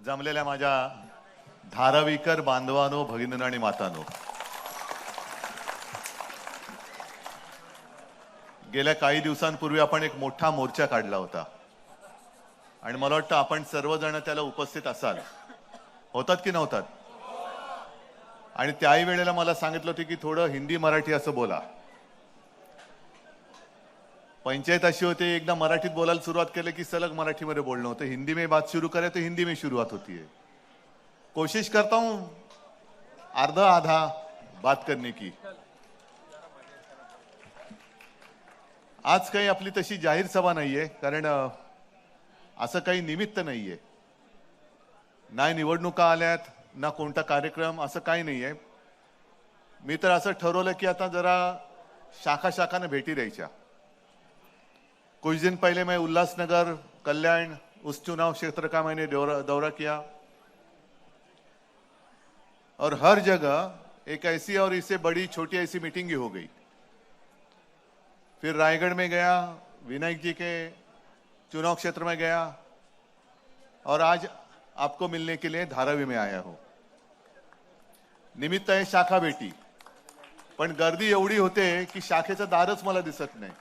जमलेल्या माझ्या धारावीकर बांधवांनो, भगिनींनो आणि मातांनो, गेल्या काही दिवसांपूर्वी आपण एक मोठा मोर्चा काढला होता आणि मला वाटतं आपण सर्वजण त्याला उपस्थित असाल. होतात की नव्हतात? आणि त्याही वेळेला मला सांगितलं होतं की थोडं हिंदी मराठी असं बोला. पंचायत अशी होती, एकदा मराठीत बोलायला सुरुवात केलं की सलग मराठीमध्ये बोलणं होतं. हिंदी में बात शुरू करे तो हिंदी में शुरुआत होती है. कोशिश करता हूं आधा आधा बात करने की. आज काही आपली तशी जाहीर सभा नाहीये, कारण असं काही निमित्त नाहीये. नाही निवडणुका आल्यात, ना कोणता कार्यक्रम, असं काही नाहीये. मी तर असं ठरवलं की आता जरा शाखा शाखाने भेटी द्यायच्या. कुछ दिन पहले मैं उल्लासनगर, कल्याण, उस चुनाव क्षेत्र का मैंने दौरा किया और हर जगह एक ऐसी और इससे बड़ी छोटी ऐसी मीटिंग ही हो गई. फिर रायगढ़ में गया, विनायक जी के चुनाव क्षेत्र में गया और आज आपको मिलने के लिए धारावी में आया हूं. निमित्त आहे शाखा भेटी, पण गर्दी एवढी होते की शाखेचं दारच मला दिसत नाही.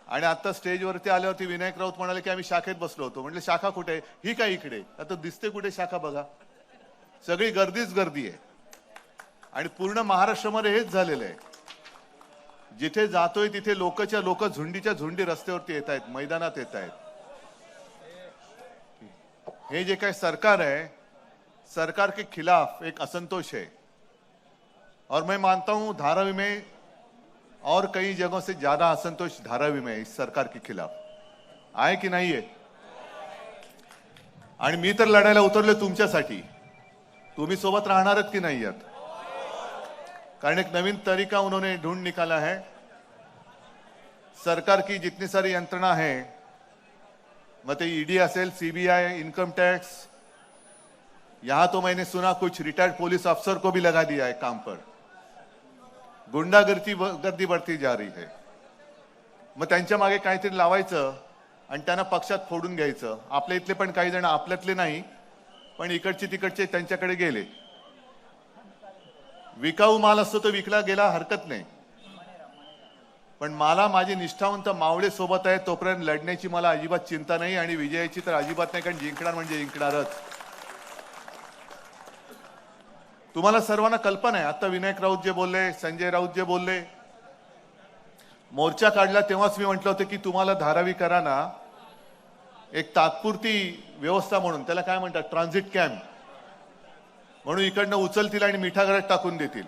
आणि आता स्टेजवरती आल्यावरती विनायक राऊत म्हणाले की आम्ही शाखेत बसलो होतो. म्हटलं शाखा कुठे? ही काय इकडे? आता दिसते कुठे शाखा? बघा, सगळी गर्दीच गर्दी आहे. आणि पूर्ण महाराष्ट्रामध्ये हेच झालेलं आहे. जिथे जातोय तिथे लोकच्या लोक, झुंडीच्या झुंडी रस्त्यावरती येत आहेत, मैदानात येत आहेत. हे जे काय सरकार है, सरकार के खिलाफ एक असंतोष है. और मैं मानता हूं धारावी में और कई जगहों से ज्यादा असंतोष धारावी में इस सरकार के खिलाफ आहे की नाही आहे. आणि मी तर लढायला उतरले तुमच्यासाठी. तुम्ही सोबत राहणारच की नाही आहात? कारण एक नवीन तरीका उन्होंने ढूंढ निकाला है. सरकार की जितनी सारी यंत्रणा है, मत ईडी असेल, सीबीआई, इनकम टैक्स, यहां तो मैंने सुना कुछ रिटायर्ड पुलिस अफसर को भी लगा दिया है काम पर. गुंडागर्दी बढ़ती जा रही है. मग त्यांच्या मागे काहीतरी लावायचं आणि त्यांना पक्षात फोडून घ्यायचं. आपल्या इथले पण काही जण, आपल्यातले नाही पण इकडचे तिकडचे, त्यांच्याकडे गेले. विकाऊ माल असतो तो विकला गेला, हरकत नाही. पण मला माझे निष्ठावंत मावळे सोबत आहे, तोपर्यंत लढण्याची मला अजिबात चिंता नाही आणि विजयाची तर अजिबात नाही, कारण जिंकणार म्हणजे जिंकणारच. तुम्हाला सर्वांना कल्पना आहे. आता विनायक राऊत जे बोलले, संजय राऊत जे बोलले, मोर्चा काढला तेव्हाच मी म्हटलं होतं की तुम्हाला धारावीकरांना एक तात्पुरती व्यवस्था म्हणून, त्याला काय म्हणतात, ट्रान्झिट कॅम्प म्हणून इकडनं उचलतील आणि मिठागरात टाकून देतील.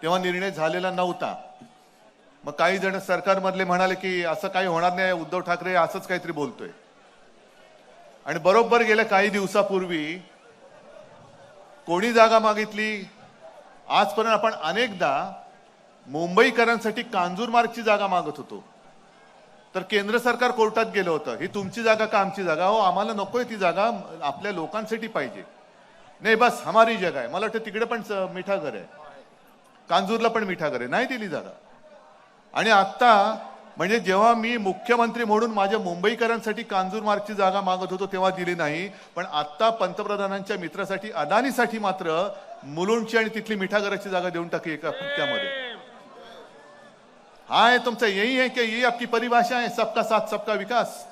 तेव्हा निर्णय झालेला नव्हता. मग काही जण सरकारमधले म्हणाले की असं काही होणार नाही, उद्धव ठाकरे असंच काहीतरी बोलतोय. आणि बरोबर गेल्या काही दिवसापूर्वी कोणी जागा मागितली? आजपर्यंत आपण अनेकदा मुंबईकरांसाठी कांजूरमार्गची जागा मागत होतो, तर केंद्र सरकार कोर्टात गेलं होतं, ही तुमची जागा का आमची जागा? हो, आम्हाला नकोय ती जागा, आपल्या लोकांसाठी पाहिजे. नाही, बस हमारी जगह आहे. मला वाटतं तिकडे पण मिठागर आहे, कांजूरला पण मिठागर आहे, नाही दिली जागा. आणि आता म्हणजे जेव्हा मी मुख्यमंत्री म्हणून माझ्या मुंबईकरांसाठी कांजूरमार्गची जागा मागत होतो तेव्हा दिली नाही, पण आता पंतप्रधानांच्या मित्रासाठी, अदानीसाठी मात्र मुलुंडची आणि तिथली मिठागराची जागा देऊन टाकली एका फटक्यामध्ये. हा है तुमचा, यही है कि ये आपकी परिभाषा है सबका साथ सबका विकास?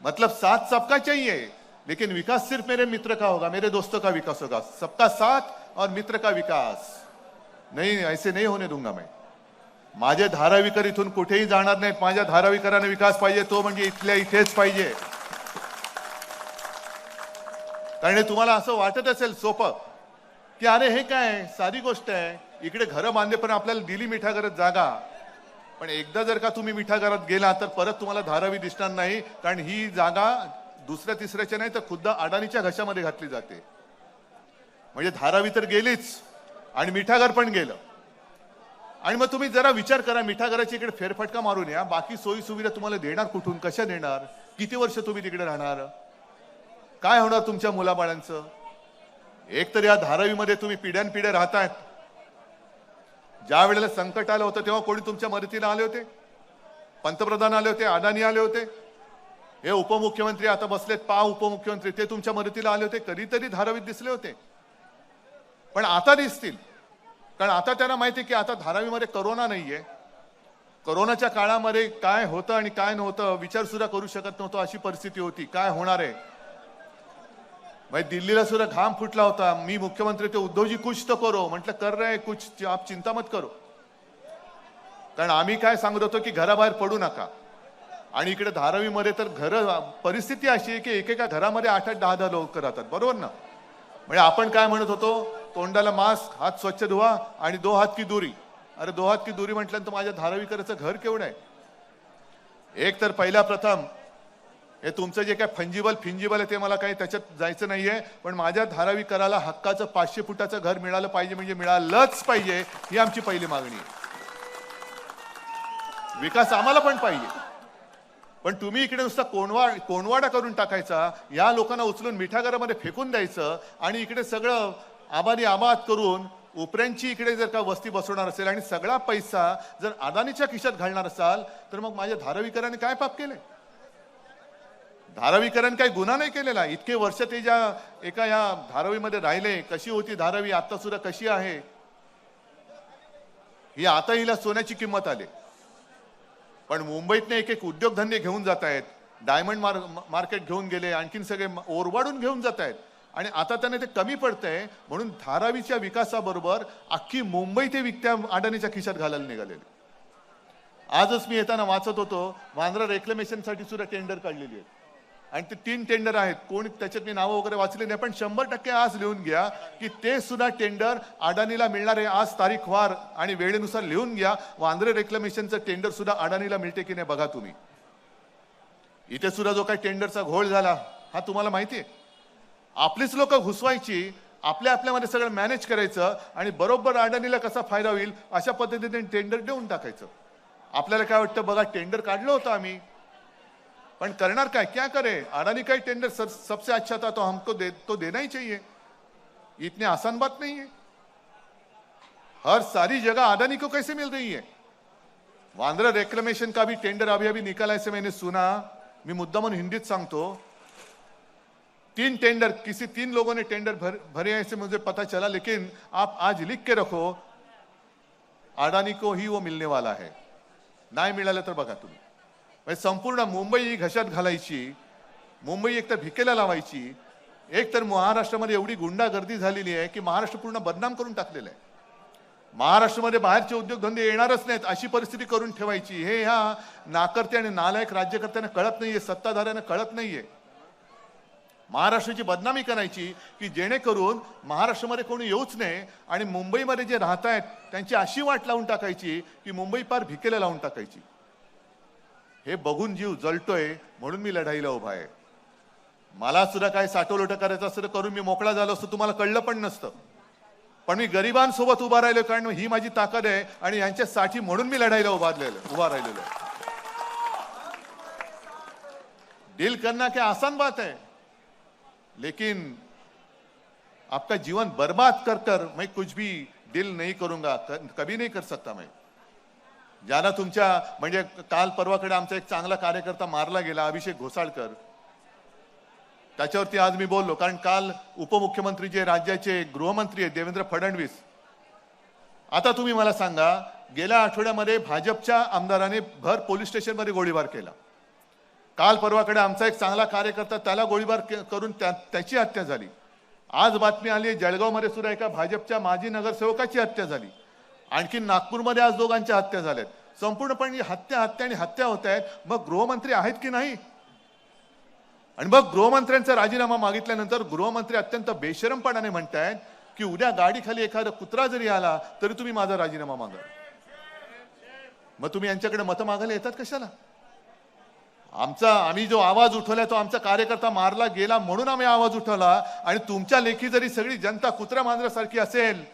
मतलब साथ सबका चाहिए, लेकिन विकास सिर्फ मेरे मित्र का होगा, मेरे दोस्तों का विकास होगा. सबका साथ और मित्र का विकास नहीं, ऐसे नहीं होने दूंगा मैं. माझे धारावीकर इथून कुठेही जाणार नाहीत. माझ्या धारावीकरांना विकास पाहिजे, तो म्हणजे इथल्या इथेच पाहिजे. कारण तुम्हाला असं वाटत असेल सोपं की अरे हे काय साधी गोष्ट आहे, इकडे घरं बांधले पण आपल्याला दिली मिठागरात जागा. पण एकदा जर का तुम्ही मिठागरात गेला तर परत तुम्हाला धारावी दिसणार नाही, कारण ही जागा दुसऱ्या तिसऱ्याच्या नाही तर खुद्द अडाणीच्या घशामध्ये घातली जाते. म्हणजे धारावी तर गेलीच आणि मिठागर पण गेलं. आणि मग तुम्ही जरा विचार करा, मिठागराची इकडे फेरफटका मारून या, बाकी सोयी सुविधा तुम्हाला देणार कुठून, कशा देणार? किती वर्ष तुम्ही तिकडे राहणार? काय होणार तुमच्या मुलाबाळांचं? एक तर या धारावीमध्ये तुम्ही पिढ्यानपिढ्या राहतायत. ज्या वेळेला संकट आलं होतं तेव्हा कोणी तुमच्या मदतीला आले होते? पंतप्रधान आले होते, अदानी आले होते. हे उपमुख्यमंत्री आता बसलेत, उपमुख्यमंत्री, ते तुमच्या मदतीला आले होते, कधीतरी धारावीत दिसले होते, पण आता दिसतील. कारण आता त्यांना माहिती की आता धारावीमध्ये कोरोना नाहीये. कोरोनाच्या काळामध्ये काय होतं आणि काय नव्हतं विचार सुद्धा करू शकत नव्हतो, अशी परिस्थिती होती. काय होणार आहे, भाई दिल्लीला सुद्धा घाम फुटला होता. मी मुख्यमंत्री ते उद्धवजी कुछ तो करो, म्हटलं कर रहे कुछ, आप चिंता मत करो. कारण आम्ही काय सांगत होतो की घराबाहेर पडू नका. आणि इकडे धारावीमध्ये तर परिस्थिती अशी आहे की एकेका घरामध्ये 8-8, 10-10 लोक राहतात, बरोबर ना. म्हणजे आपण काय म्हणत होतो, तोंडाला मास्क, हात स्वच्छ धुवा आणि 2 हात की दूरी. अरे 2 हात की दूरी म्हटल्यानंतर माझ्या धारावीकरांचं घर केवढं आहे. एक तर पहिला प्रथम हे तुमचं जे काय फिंजिबल आहे ते मला काही त्याच्यात जायचं नाहीये, पण माझ्या धारावीकराला हक्काचं 500 फुटाचं घर मिळालं पाहिजे, म्हणजे मिळालंच पाहिजे, ही आमची पहिली मागणी आहे. विकास आम्हाला पण पाहिजे, पण तुम्ही इकडे नुसता कोणवाडा करून टाकायचा, या लोकांना उचलून मिठागरामध्ये फेकून द्यायचं आणि इकडे सगळं आबाद करून उपऱ्यांची इकडे जर का वस्ती बसवणार असेल आणि सगळा पैसा जर अदानीच्या खिशात घालणार असाल, तर मग माझ्या धारावीकरांनी काय पाप केले. धारावीकरांनी काही गुन्हा नाही केलेला. इतके वर्ष ते ज्या एका या धारावीमध्ये राहिले, कशी होती धारावी, आता सुद्धा कशी आहे, ही आता हिला सोन्याची किंमत आली. पण मुंबईतने एक उद्योगधंदे घेऊन जात आहेत, डायमंड मार्केट घेऊन गेले, आणखीन सगळे ओरबाडून घेऊन जात आहेत आणि आता त्यांना ते कमी पडतंय म्हणून धारावीच्या विकासाबरोबर अख्खी मुंबई ते विकत्या अडाणीच्या खिशात घालायला निघालेले. आजच मी येताना वाचत होतो, वांद्रा रेक्लेमेशनसाठी सुद्धा टेंडर काढलेली आहेत आणि ते 3 टेंडर आहेत. कोण त्याच्यात मी नावं वगैरे वाचले नाही, पण 100% आज लिहून घ्या की ते सुद्धा टेंडर अडाणीला मिळणार आहे. आज तारीखवार आणि वेळेनुसार लिहून घ्या. वांद्रे रेक्लेमेशनचं टेंडर सुद्धा अडाणीला मिळते की नाही बघा तुम्ही. इथे सुद्धा जो काही टेंडरचा घोळ झाला हा तुम्हाला माहिती आहे. आपलीच लोक घुसवायची, आपल्यामध्ये सगळं मॅनेज करायचं आणि बरोबर अडाणीला कसा फायदा होईल अशा पद्धतीने टेंडर देऊन टाकायचं. आपल्याला काय वाटतं, बघा टेंडर काढलं होतं आम्ही, पण करणार काय, क्या करे. अडानी का टेंडर सबसे अच्छा था तो हमको तो देना ही चाहिए. इतनी आसान बात नहीं है. हर सारी जगह अडानी को कैसे मिल रही है. वांद्रा रेक्लेमेशन का भी टेंडर अभी निकला ऐसे मैंने सुना. मी मुद्दा म्हणून हिंदीत सांगतो. 3 टेंडर, किसी 3 लोगों ने टेंडर भरे ऐसे मुझे पता चला, लेकिन आप आज लिख के रखो अडानी को ही वो मिलने वाला है. नाही मिळालं तर बघा तुम्ही. संपूर्ण मुंबई घशात घालायची, मुंबई एक तर भिकेला लावायची. एक तर महाराष्ट्रामध्ये एवढी गुंडागर्दी झालेली आहे की महाराष्ट्र पूर्ण बदनाम करून टाकलेला आहे. महाराष्ट्रामध्ये बाहेरचे उद्योगधंदे येणारच नाहीत अशी परिस्थिती करून ठेवायची. हे ह्या नाकर्ते आणि नालायक राज्यकर्त्यांना कळत नाहीये, सत्ताधाऱ्यांना कळत नाहीये. महाराष्ट्राची बदनामी करायची की जेणेकरून महाराष्ट्रामध्ये कोणी येऊच नये आणि मुंबईमध्ये जे राहत आहेत त्यांची अशी वाट लावून टाकायची की मुंबई पार भिकेला लावून टाकायची. हे बघून जीव जळतोय म्हणून मी लढाईला उभा आहे. मला सुद्धा काय साठवलोट करायचं असतं करून मी मोकळा झालो असतो, तुम्हाला कळलं पण नसतं. पण मी गरिबांसोबत उभा राहिलो कारण ही माझी ताकद आहे आणि यांच्यासाठी म्हणून मी लढाईला उभा राहिलेलो. डील करना क्या आसान बात है, लेकिन आपका जीवन बर्बाद कर मैं कुछ भी डील नहीं करूंगा, कभी नहीं कर सकता मैं. ज्याला तुमच्या म्हणजे काल परवाकडे आमचा एक चांगला कार्यकर्ता मारला गेला, अभिषेक घोसाळकर. त्याच्यावरती आज मी बोललो कारण काल उपमुख्यमंत्री जे राज्याचे गृहमंत्री आहेत देवेंद्र फडणवीस. आता तुम्ही मला सांगा, गेल्या आठवड्यामध्ये भाजपच्या आमदाराने भर पोलीस स्टेशनमध्ये गोळीबार केला. काल परवाकडे आमचा एक चांगला कार्यकर्ता त्याला गोळीबार करून त्याची हत्या झाली. आज बातमी आली जळगावमध्ये सुद्धा एका भाजपच्या माजी नगरसेवकाची हत्या झाली. आणखी नागपूरमध्ये आज दोघांच्या हत्या झाल्यात. संपूर्णपणे हत्या होत आहेत. मग गृहमंत्री आहेत की नाही. आणि मग गृहमंत्र्यांचा राजीनामा मागितल्यानंतर गृहमंत्री अत्यंत बेशरमपणाने म्हणतायत की उद्या गाडीखाली एखादा कुत्रा जरी आला तरी तुम्ही माझा राजीनामा मागा. मग तुम्ही यांच्याकडे मतं मागायला येतात कशाला. आम्ही जो आवाज उठवलाय तो आमचा कार्यकर्ता मारला गेला म्हणून आम्ही आवाज उठवला. आणि तुमच्या लेखी जरी सगळी जनता कुत्रा मांजरासारखी असेल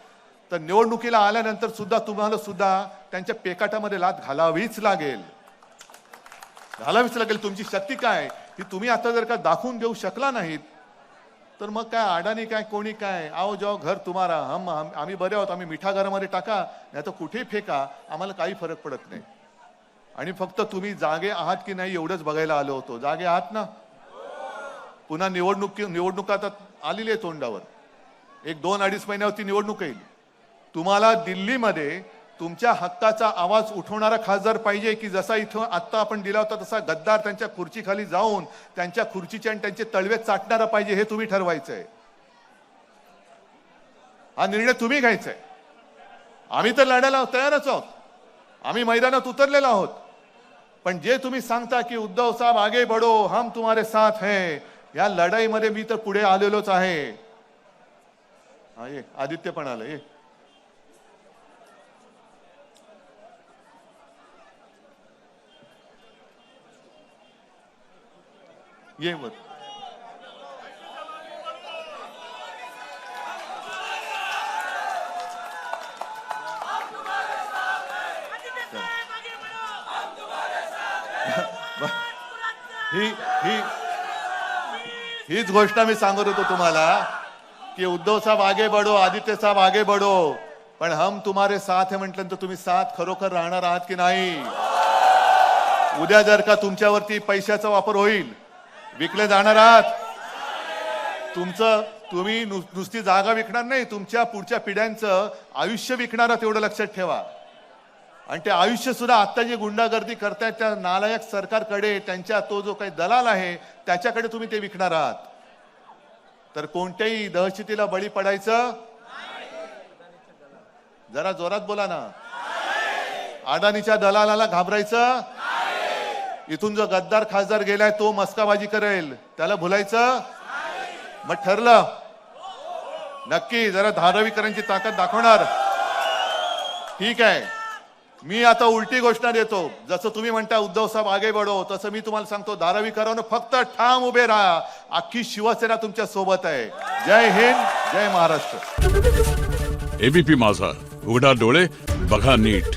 तर निवडणुकीला आल्यानंतर सुद्धा तुम्हाला सुद्धा त्यांच्या पेकाटामध्ये लात घालावीच लागेल. तुमची शक्ती काय ही तुम्ही आता जर का दाखवून देऊ शकला नाहीत तर मग काय अडाणी काय कोणी काय, आओ जाओ घर तुम्हारा, आम्ही बरे आहोत, आम्ही मिठा घरामध्ये टाका नाही तर कुठेही फेका, आम्हाला काही फरक पडत नाही. आणि फक्त तुम्ही जागे आहात की नाही एवढंच बघायला आलो होतो. जागे आहात ना? पुन्हा निवडणुका आता आलेली आहे तोंडावर. 1-2-2.5 महिन्यावरती निवडणूक येईल. तुम्हाला दिल्लीमध्ये तुमच्या हक्काचा आवाज उठवणारा खासदार पाहिजे की जसा इथं आत्ता आपण दिला होता तसा गद्दार त्यांच्या खुर्चीखाली जाऊन त्यांच्या खुर्चीचे आणि त्यांचे तळवे चाटणारा पाहिजे, हे तुम्ही ठरवायचंय. हा निर्णय तुम्ही घ्यायचा आहे. आम्ही तर लढायला तयारच आहोत, आम्ही मैदानात उतरलेलो आहोत. पण जे तुम्ही सांगता की उद्धव साहेब आगे बढ़ो, हम तुम्हारे साथ हैं, या लढाईमध्ये मी तर पुढे आलेलोच आहे. हा ये आदित्य पण आलं, ये मत. हीच घोषणा मी सांगत होतो तुम्हाला की उद्धव साहेब आगे बढ़ो, आदित्य साहेब आगे बढ़ो, पण हम तुम्हारे साथ है म्हटल्यानंतर तुम्ही साथ खरोखर राहणार आहात की नाही? उद्या जर का तुमच्यावरती पैशाचा वापर होईल, विकले जाणार आहात. तुम्ही नुसती जागा विकणार नाही, तुमच्या पुढच्या पिढ्यांचं आयुष्य विकणार आहात, एवढं लक्षात ठेवा. आणि ते आयुष्य सुद्धा आता जी गुंडागर्दी करतायत त्या नालायक सरकारकडे, त्यांच्या तो जो काही दलाल आहे त्याच्याकडे तुम्ही ते विकणार आहात. तर कोणत्याही दहशतीला बळी पडायचं? जरा जोरात बोला ना. अडाणीच्या दलालाला घाबरायचं? इथून जो गद्दार खासदार गेलाय तो मस्काबाजी करेल, त्याला भुलायचं? मग ठरलं नक्की जरा धारावीकरांची ताकद दाखवणार. ठीक आहे, मी आता उलटी घोषणा देतो. जसं तुम्ही म्हणता उद्धव साहेब आगे बढ़ो, तसं मी तुम्हाला सांगतो धारावीकरांनो फक्त ठाम उभे राहा. अख्खी शिवसेना तुमच्या सोबत आहे. जय हिंद, जय महाराष्ट्र. एबीपी माझा, उघडा डोळे बघा नीट.